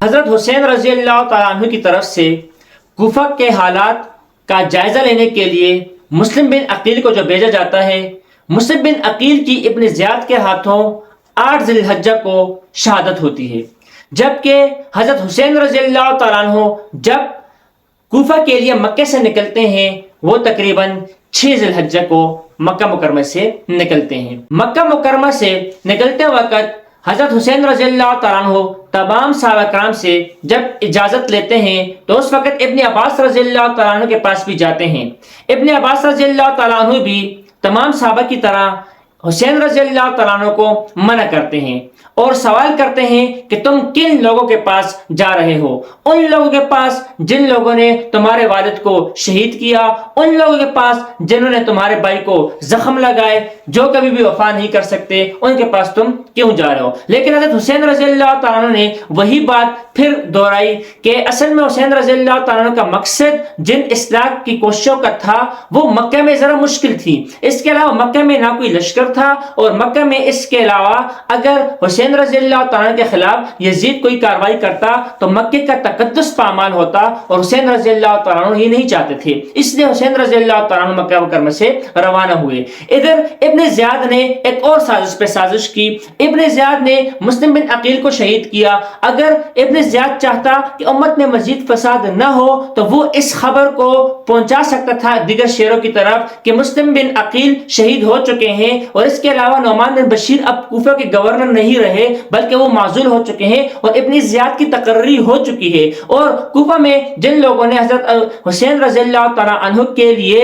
حضرت حسین رضی اللہ تعالیٰ عنہ کی طرف سے کوفہ کے حالات کا جائزہ لینے کے لیے مسلم بن عقیل کو جو بھیجا جاتا ہے، مسلم بن عقیل کی ابن زیاد کے ہاتھوں 8 ذی الحجہ کو شہادت ہوتی ہے، جبکہ حضرت حسین رضی اللہ تعالیٰ عنہ جب کوفہ کے لیے مکے سے نکلتے ہیں وہ تقریباً 6 ذی الحجہ کو مکہ مکرمہ سے نکلتے ہیں۔ مکہ مکرمہ سے نکلتے وقت حضرت حسین رضی اللہ تعالیٰ عنہ تمام صحابہ کرام سے جب اجازت لیتے ہیں تو اس وقت ابن عباس رضی اللہ تعالیٰ عنہ کے پاس بھی جاتے ہیں۔ ابن عباس رضی اللہ تعالیٰ عنہ بھی تمام صحابہ کی طرح حسین رضی اللہ تعالیٰ عنہ کو منع کرتے ہیں اور سوال کرتے ہیں کہ تم کن لوگوں کے پاس جا رہے ہو؟ ان لوگوں کے پاس جن لوگوں نے تمہارے والد کو شہید کیا، ان لوگوں کے پاس جنہوں نے تمہارے بھائی کو زخم لگائے، جو کبھی بھی وفا نہیں کر سکتے، ان کے پاس تم کیوں جا رہے ہو؟ لیکن حضرت حسین رضی اللہ تعالیٰ عنہ نے وہی بات پھر دہرائی کہ اصل میں حسین رضی اللہ تعالیٰ عنہ کا مقصد جن اصلاح کی کوششوں کا تھا وہ مکہ میں ذرا مشکل تھی، اس کے علاوہ مکہ میں نہ کوئی لشکر تھا، اور مکہ میں اس کے علاوہ اگر حسین رضی اللہ تعالیٰ کے خلاف یزید کوئی کاروائی کرتا تو مکے کا تقدس پامال ہوتا، اور حسین رضی اللہ تعالیٰ یہ نہیں چاہتے تھے، اس لیے حسین رضی اللہ تعالیٰ مکہ مکرمہ سے روانہ ہوئے۔ ادھر ابن زیاد نے ایک اور سازش پہ سازش کی، ابن زیاد نے مسلم بن عقیل کو شہید کیا۔ اگر ابن زیاد چاہتا کہ امت میں مزید فساد نہ ہو تو وہ اس خبر کو پہنچا سکتا تھا دیگر شہروں کی طرف کہ مسلم بن عقیل شہید ہو چکے ہیں، اور اس کے علاوہ نعمان بن بشیر اب کوفہ کے گورنر نہیں رہے بلکہ وہ معزول ہو چکے ہیں، اور ابن زیاد کی تقرری ہو چکی ہے، اور کوفہ میں جن لوگوں نے حضرت حسین رضی اللہ تعالیٰ عنہ کے لیے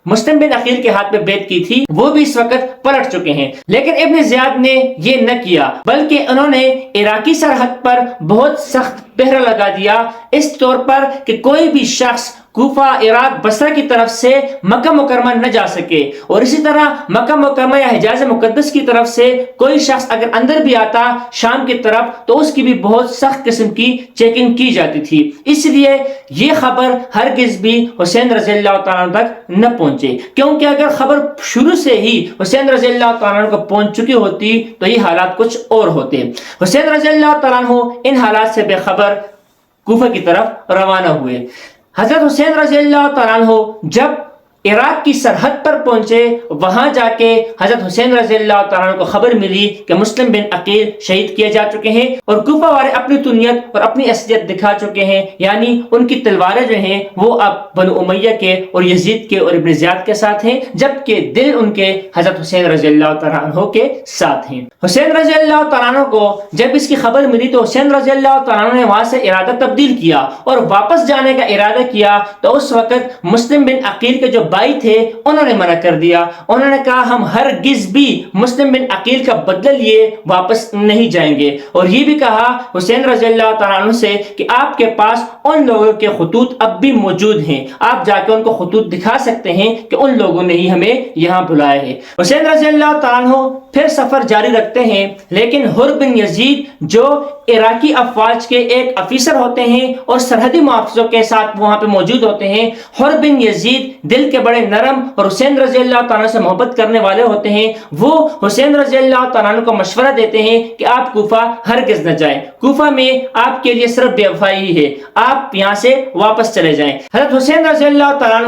مسلم بن عقیل کے ہاتھ میں بیعت کی تھی وہ بھی اس وقت پلٹ چکے ہیں۔ لیکن ابن زیاد نے یہ نہ کیا، بلکہ انہوں نے عراقی سرحد پر بہت سخت پہرا لگا دیا، اس طور پر کہ کوئی بھی شخص کوفہ، عراق، بصرہ کی طرف سے مکہ مکرمہ نہ جا سکے، اور اسی طرح مکہ مکرمہ یا حجاز مقدس کی طرف سے کوئی شخص اگر اندر بھی آتا شام کی طرف تو اس کی بھی بہت سخت قسم کی چیکنگ کی جاتی تھی۔ اس لیے یہ خبر ہرگز بھی حسین رضی اللہ تعالیٰ تک نہ پہنچے، کیونکہ اگر خبر شروع سے ہی حسین رضی اللہ تعالیٰ کو پہنچ چکی ہوتی تو یہ حالات کچھ اور ہوتے۔ حسین رضی اللہ تعالیٰ ان حالات سے بے خبر کوفہ کی طرف روانہ ہوئے۔ حضرت حسین رضی اللہ تعالیٰ عنہ جب عراق کی سرحد پر پہنچے، وہاں جا کے حضرت حسین رضی اللہ تعالیٰ عنہ کو خبر ملی کہ مسلم بن عقیل شہید کیے جا چکے ہیں، اور کوفہ والے اپنی تنیت اور اپنی اصلیت دکھا چکے ہیں، یعنی ان کی تلواریں جو ہیں وہ اب بنو امیہ کے اور یزید کے اور ابن زیاد کے ساتھ ہیں، جبکہ دل ان کے حضرت حسین رضی اللہ تعالیٰ عنہ کے ساتھ ہیں۔ حسین رضی اللہ تعالیٰ عنہ کو جب اس کی خبر ملی تو حسین رضی اللہ تعالیٰ عنہ نے وہاں سے ارادہ تبدیل کیا اور واپس جانے کا ارادہ کیا، تو اس وقت مسلم بن عقیل کے جو بھائی تھے انہوں نے منع کر دیا، انہوں نے کہا ہم ہرگز بھی مسلم بن عقیل کا بدلہ لیے واپس نہیں جائیں گے، اور یہ بھی کہا حسین رضی اللہ تعالیٰ عنہ سے کہ آپ کے پاس ان لوگوں کے خطوط اب بھی موجود ہیں، آپ جا کے ان کو خطوط دکھا سکتے ہیں کہ ان لوگوں نے ہی ہمیں یہاں بلایا ہے۔ حسین رضی اللہ تعالیٰ عنہ پھر سفر جاری رکھتے ہیں، لیکن حر بن یزید جو عراقی افواج کے ایک افیسر ہوتے ہیں اور سرحدی محافظوں کے ساتھ وہاں پہ موجود ہوتے ہیں، حر بن یزید دل کے بڑے نرم اور حسین رضی اللہ تعالیٰ سے محبت کرنے والے ہوتے ہیں، وہ حسین رضی اللہ تعالیٰ کو مشورہ دیتے ہیں کہ آپ کوفہ ہرگز نہ جائیں، کوفہ میں آپ کے لیے صرف بے وفائی ہے، آپ یہاں سے واپس چلے جائیں۔ حضرت حسین رضی اللہ تعالیٰ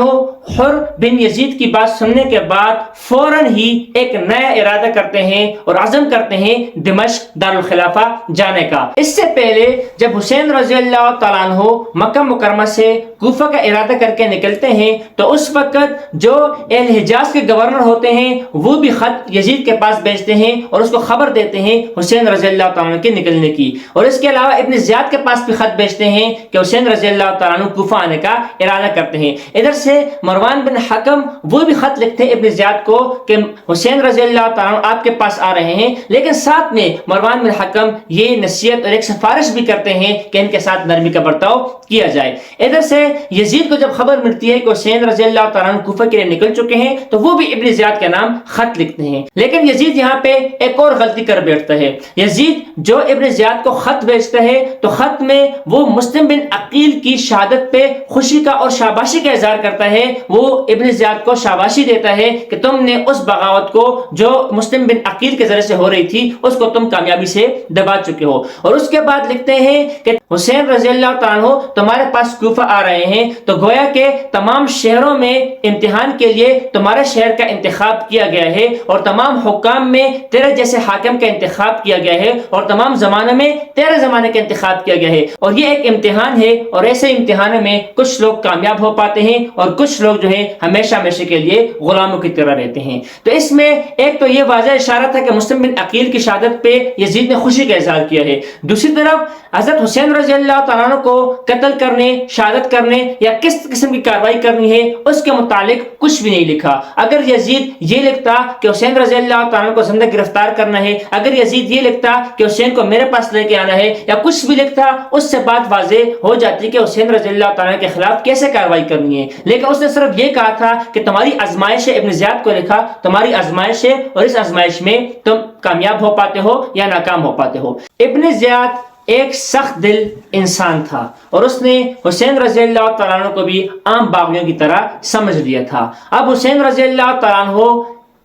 حر بن یزید کی بات سننے کے بعد فوراً ہی ایک نیا ارادہ کرتے ہیں اور عزم کرتے ہیں دمشق دارالخلافہ جانے کا۔ اس سے پہلے جب حسین رضی اللہ تعالیٰ عنہ مکہ مکرمہ سے کوفہ کا ارادہ کر کے نکلتے ہیں تو اس وقت جو اہل حجاز کے گورنر ہوتے ہیں وہ بھی خط یزید کے پاس بھیجتے ہیں اور اس کو خبر دیتے ہیں حسین رضی اللہ تعالیٰ عنہ کے نکلنے کی، اور اس کے علاوہ ابن زیاد کے پاس بھی خط بھیجتے ہیں کہ حسین رضی اللہ تعالیٰ عنہ کوفہ آنے کا ارادہ کرتے ہیں۔ ادھر سے مروان بن حکم وہ بھی خط لکھتے ہیں ابن زیاد کو کہ حسین رضی اللہ تعالیٰ عنہ آپ کے پاس آ رہے ہیں، لیکن ساتھ میں مروان بن حکم یہ نصیحت نصیحت اور ایک سفارش بھی کرتے ہیں کہ ان کے ساتھ نرمی کا برتاؤ کیا جائے۔ ادھر سے یزید کو جب خبر ملتی ہے کہ حسین رضی اللہ تعالیٰ عنہ کوفہ کے لیے نکل چکے ہیں تو وہ بھی ابن زیاد کا نام خط لکھتے ہیں، لیکن یزید یہاں پہ ایک اور غلطی کر بیٹھتا ہے۔ یزید جو ابن زیاد کو خط بھیجتا ہے تو خط میں وہ مسلم بن عقیل کی شہادت پہ خوشی کا اور شاباشی کا اظہار کرتا ہے، وہ ابن زیاد کو شاباشی دیتا ہے کہ تم نے اس بغاوت کو جو مسلم بن عقیل کے ذریعے سے ہو رہی تھی اس کو تم کامیابی سے دبا چکے ہو، اور اس کے بعد لکھتے ہیں کہ حسین رضی اللہ تعالیٰ عنہ تمہارے پاس کوفہ آ رہے ہیں، تو گویا کہ تمام شہروں میں امتحان کے لیے تمہارے شہر کا انتخاب کیا گیا ہے، اور تمام حکام میں تیرے جیسے حاکم کا انتخاب کیا گیا ہے، اور تمام زمانے میں تیرے زمانے کا انتخاب کیا گیا ہے، اور یہ ایک امتحان ہے، اور ایسے امتحانوں میں کچھ لوگ کامیاب ہو پاتے ہیں اور کچھ لوگ جو ہے ہمیشہ ہمیشہ کے لیے غلاموں کی طرح رہتے ہیں۔ تو اس میں ایک تو یہ واضح اشارہ تھا کہ مسلم بن عقیل کی شہادت پہ یزید نے خوشی کا اظہار کیا ہے، دوسری طرف حضرت حسین رضی اللہ تعالیٰ عنہ کو قتل کرنے، شہادت کرنے یا کس قسم کی کارروائی کرنی ہے اس کے متعلق کچھ بھی نہیں لکھا۔ اگر یزید یہ لکھتا کہ حسین رضی اللہ تعالیٰ عنہ کو زندہ گرفتار کرنا ہے، اگر یزید یہ لکھتا کہ حسین کو میرے پاس لے کے آنا ہے، یا کچھ بھی لکھتا، اس سے بات واضح ہو جاتی کہ حسین رضی اللہ تعالیٰ کے خلاف کیسے کارروائی کرنی ہے، لیکن اس نے صرف یہ کہا تھا کہ تمہاری آزمائش ہے، ابن زیاد کو لکھا تمہاری آزمائش ہے اور اس آزمائش میں تم کامیاب ہو پاتے ہو یا ناکام ہو پاتے ہو۔ ابن زیاد ایک سخت دل انسان تھا اور اس نے حسین رضی اللہ تعالیٰ عنہ کو بھی عام باغیوں کی طرح سمجھ لیا تھا۔ اب حسین رضی اللہ تعالیٰ عنہ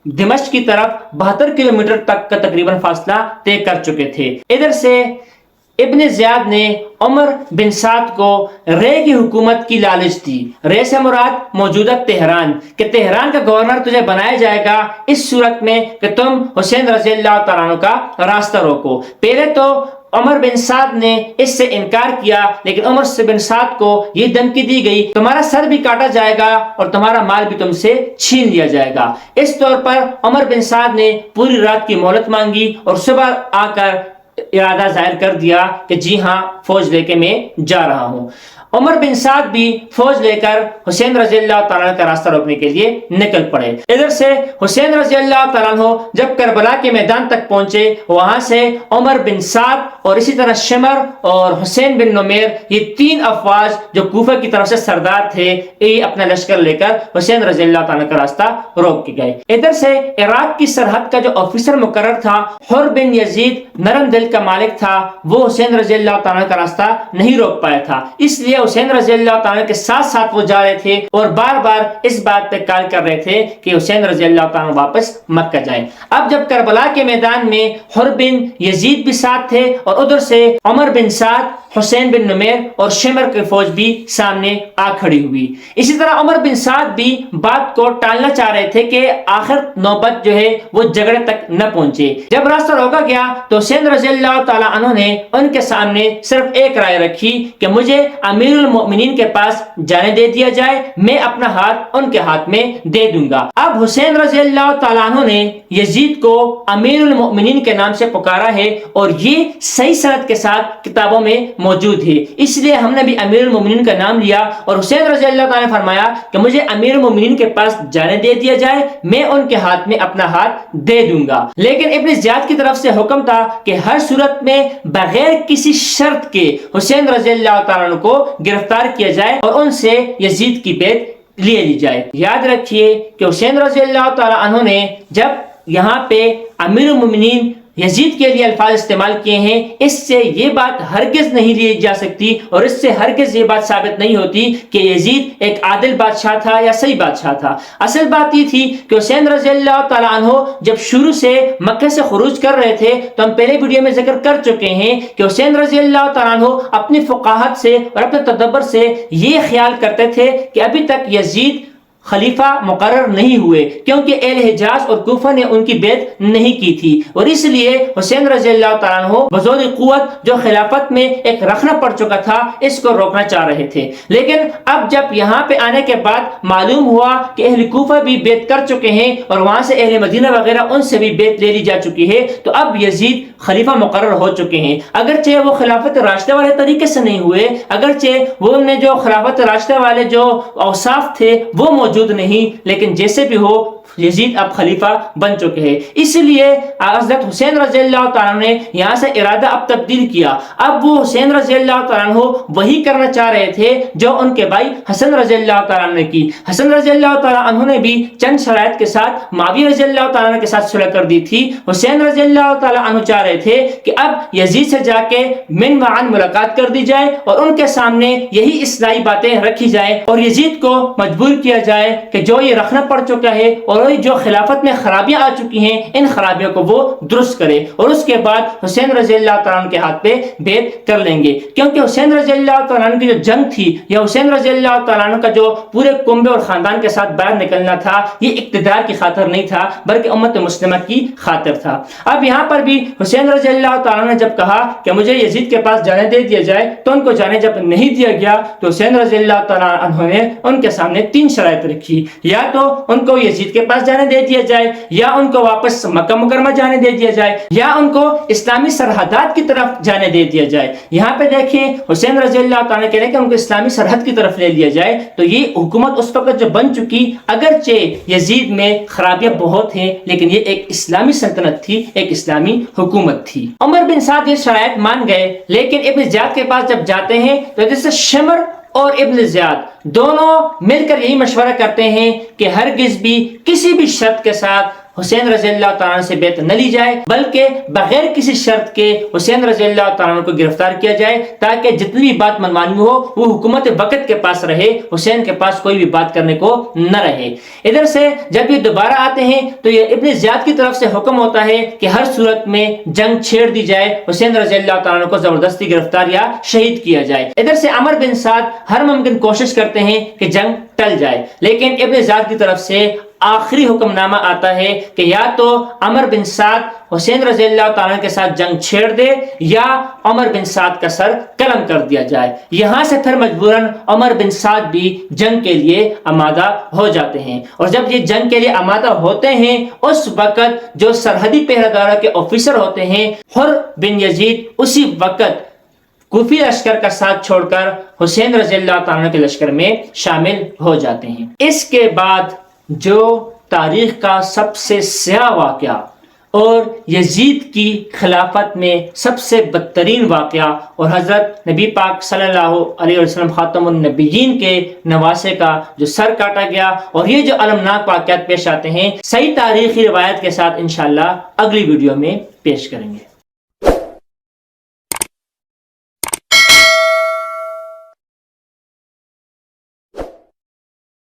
دمشق کی طرف 72 کلومیٹر تک کا تقریباً فاصلہ طے کر چکے تھے۔ ادھر سے ابن زیاد نے عمر بن سعد کو رے کی حکومت کی لالچ دی۔ رے سے مراد موجودہ تہران، کہ تہران کا گورنر تجھے بنایا جائے گا اس صورت میں کہ تم حسین رضی اللہ تعالیٰ عنہ کا راستہ روکو۔ پہلے تو عمر بن سعد نے اس سے انکار کیا، لیکن عمر بن سعد کو یہ دھمکی دی گئی تمہارا سر بھی کاٹا جائے گا اور تمہارا مال بھی تم سے چھین لیا جائے گا۔ اس طور پر عمر بن سعد نے پوری رات کی مہلت مانگی اور صبح آ کر ارادہ ظاہر کر دیا کہ جی ہاں فوج لے کے میں جا رہا ہوں۔ عمر بن سعد بھی فوج لے کر حسین رضی اللہ تعالیٰ کا راستہ روکنے کے لیے نکل پڑے۔ ادھر سے حسین رضی اللہ تعالیٰ عنہ جب کربلا کے میدان تک پہنچے، وہاں سے عمر بن سعد اور اسی طرح شمر اور حسین بن نمیر، یہ تین افواج جو کوفہ کی طرف سے سردار تھے، یہ اپنا لشکر لے کر حسین رضی اللہ تعالیٰ کا راستہ روک کے گئے۔ ادھر سے عراق کی سرحد کا جو آفیسر مقرر تھا حر بن یزید، نرم دل کا مالک تھا، وہ حسین رضی اللہ تعالیٰ کا راستہ نہیں روک پایا تھا، اس لیے حسین رضی اللہ تعالیٰ کے ساتھ ساتھ وہ جا رہے تھے اور بار بار اس بات پہ کال کر رہے تھے کہ حسین رضی اللہ تعالیٰ واپس مکہ جائیں۔ اب جب کربلا کے میدان میں حر بن یزید بھی ساتھ تھے اور ادھر سے عمر بن سعد، حسین بن نمیر اور شمر کی فوج بھی سامنے آ کھڑی ہوئی۔ اسی طرح عمر بن سعد بھی بات کو ٹالنا چاہ رہے تھے کہ آخر نوبت جو ہے وہ جھگڑے تک نہ پہنچے۔ جب راستہ روکا گیا تو حسین رضی اللہ تعالیٰ عنہ نے ان کے سامنے صرف ایک رائے رکھی کہ مجھے امیر المؤمنین کے پاس جانے دے دیا جائے، میں اپنا ہاتھ ان کے ہاتھ میں دے دوں گا۔ اب حسین رضی اللہ تعالیٰ عنہ نے یزید کو امیر المؤمنین کے نام سے پکارا ہے اور یہ صحیح سند کے ساتھ کتابوں میں موجود ہے، اس لیے ہم نے بھی امیر المؤمنین کا نام لیا اور حسین رضی اللہ تعالیٰ نے فرمایا کہ مجھے امیر المؤمنین کے پاس جانے دے دیا جائے، میں ان کے ہاتھ میں اپنا ہاتھ دے دوں گا۔ لیکن ابن زیاد کی طرف سے حکم تھا کہ ہر صورت میں بغیر کسی شرط کے حسین رضی اللہ تعالیٰ کو گرفتار کیا جائے اور ان سے یزید کی بیعت لے لی جائے۔ یاد رکھیے کہ حسین رضی اللہ تعالیٰ عنہ نے جب یہاں پہ امیر المؤمنین یزید کے لیے الفاظ استعمال کیے ہیں، اس سے یہ بات ہرگز نہیں لی جا سکتی اور اس سے ہرگز یہ بات ثابت نہیں ہوتی کہ یزید ایک عادل بادشاہ تھا یا صحیح بادشاہ تھا۔ اصل بات یہ تھی کہ حسین رضی اللہ تعالیٰ عنہ جب شروع سے مکہ سے خروج کر رہے تھے تو ہم پہلے ویڈیو میں ذکر کر چکے ہیں کہ حسین رضی اللہ تعالیٰ عنہ اپنی فقاہت سے اور اپنے تدبر سے یہ خیال کرتے تھے کہ ابھی تک یزید خلیفہ مقرر نہیں ہوئے، کیونکہ اہل حجاز اور کوفہ نے ان کی بیعت نہیں کی تھی، اور اس لیے حسین رضی اللہ تعالیٰ عنہ بزور قوت جو خلافت میں ایک رخنا پڑ چکا تھا اس کو روکنا چاہ رہے تھے۔ لیکن اب جب یہاں پہ آنے کے بعد معلوم ہوا کہ اہل کوفہ بھی بیعت کر چکے ہیں اور وہاں سے اہل مدینہ وغیرہ ان سے بھی بیعت لے لی جا چکی ہے، تو اب یزید خلیفہ مقرر ہو چکے ہیں۔ اگرچہ وہ خلافت راشدہ والے طریقے سے نہیں ہوئے، اگرچہ وہ نے جو خلافت راشدہ والے جو اوصاف تھے وہ موجود نہیں، لیکن جیسے بھی ہو یزید اب خلیفہ بن چکے ہیں، اس لیے حضرت حسین رضی اللہ تعالیٰ نے یہاں سے ارادہ اب تبدیل کیا۔ اب وہ حسین رضی اللہ تعالیٰ عنہ وہی کرنا چاہ رہے تھے جو ان کے بھائی حسن رضی اللہ تعالیٰ نے کی۔ حسن رضی اللہ تعالیٰ عنہ نے بھی چند شرائط کے ساتھ معاویہ رضی اللہ تعالیٰ عنہ کے ساتھ صلح کر دی تھی۔ حسین رضی اللہ تعالیٰ عنہ چاہ رہے تھے کہ اب یزید سے جا کے من معن ملاقات کر دی جائے اور ان کے سامنے یہی اصلاحی باتیں رکھی جائیں اور یزید کو مجبور کیا جائے کہ جو یہ رکھنا پڑ چکا ہے اور جو خلافت میں خرابیاں آ چکی ہیں ان خرابیوں کو وہ درست کرے، اور اس کے بعد حسین رضی اللہ تعالیٰ عنہ کے ہاتھ پہ بیعت کر لیں گے، کیونکہ حسین رضی اللہ تعالیٰ عنہ کی جو جنگ تھی یا حسین رضی اللہ تعالیٰ عنہ کا جو پورے کنبے اور خاندان کے ساتھ باہر نکلنا تھا یہ اقتدار کی خاطر نہیں تھا بلکہ امت مسلمہ کی خاطر تھا۔ اب یہاں پر بھی حسین رضی اللہ تعالیٰ نے جب کہا کہ مجھے یزید کے پاس جانے دے دیا جائے تو ان کو جانے جب نہیں دیا گیا تو حسین رضی اللہ تعالیٰ عنہ نے ان کے سامنے 3 شرائط رکھی، یا تو ان کو یزید کے پاس جانے دے دیا جائے، یا ان کو واپس مکہ مکرمہ جانے دے دیا جائے، یا ان کو اسلامی سرحدات کی طرف جانے دے دیا جائے۔ یہاں پہ دیکھیں حسین رضی اللہ تعالیٰ کہہ رہے ہیں کہ ان کو اسلامی سرحد کی طرف لے لیا جائے، تو یہ حکومت اس وقت جو بن چکی، اگرچہ یزید میں خرابیاں بہت ہیں لیکن یہ ایک اسلامی سلطنت تھی، ایک اسلامی حکومت تھی۔ عمر بن سعد یہ شرائط مان گئے، لیکن ابن زیاد کے پاس جب جاتے ہیں تو جیسے شمر اور ابن زیاد دونوں مل کر یہی مشورہ کرتے ہیں کہ ہرگز بھی کسی بھی شرط کے ساتھ حسین رضی اللہ تعالیٰ سے بیعت نہ لی جائے، بلکہ بغیر کسی شرط کے حسین رضی اللہ تعالیٰ کو گرفتار کیا جائے تاکہ جتنی بھی بات منوانی ہو وہ حکومت وقت کے پاس رہے، حسین کے پاس کوئی بھی بات کرنے کو نہ رہے۔ ادھر سے جب یہ دوبارہ آتے ہیں تو یہ ابن زیاد کی طرف سے حکم ہوتا ہے کہ ہر صورت میں جنگ چھیڑ دی جائے، حسین رضی اللہ تعالیٰ کو زبردستی گرفتار یا شہید کیا جائے۔ ادھر سے عمر بن سعد ہر ممکن کوشش کرتے ہیں کہ جنگ ٹل جائے، لیکن ابن زیاد کی طرف سے آخری حکم نامہ آتا ہے کہ یا تو عمر بن سعد حسین رضی اللہ تعالیٰ کے ساتھ جنگ چھیڑ دے یا عمر بن سعد کا سر قلم کر دیا جائے۔ یہاں سے پھر مجبوراً عمر بن سعد بھی جنگ کے لیے آمادہ ہو جاتے ہیں، اور جب یہ جنگ کے لیے آمادہ ہوتے ہیں اس وقت جو سرحدی پہرہ داروں کے آفیسر ہوتے ہیں حر بن یزید اسی وقت کوفی لشکر کا ساتھ چھوڑ کر حسین رضی اللہ تعالیٰ کے لشکر میں شامل ہو جاتے ہیں۔ اس کے بعد جو تاریخ کا سب سے سیاہ واقعہ اور یزید کی خلافت میں سب سے بدترین واقعہ اور حضرت نبی پاک صلی اللہ علیہ وسلم خاتم النبیین کے نواسے کا جو سر کاٹا گیا، اور یہ جو المناک واقعات پیش آتے ہیں صحیح تاریخی روایت کے ساتھ انشاءاللہ اگلی ویڈیو میں پیش کریں گے۔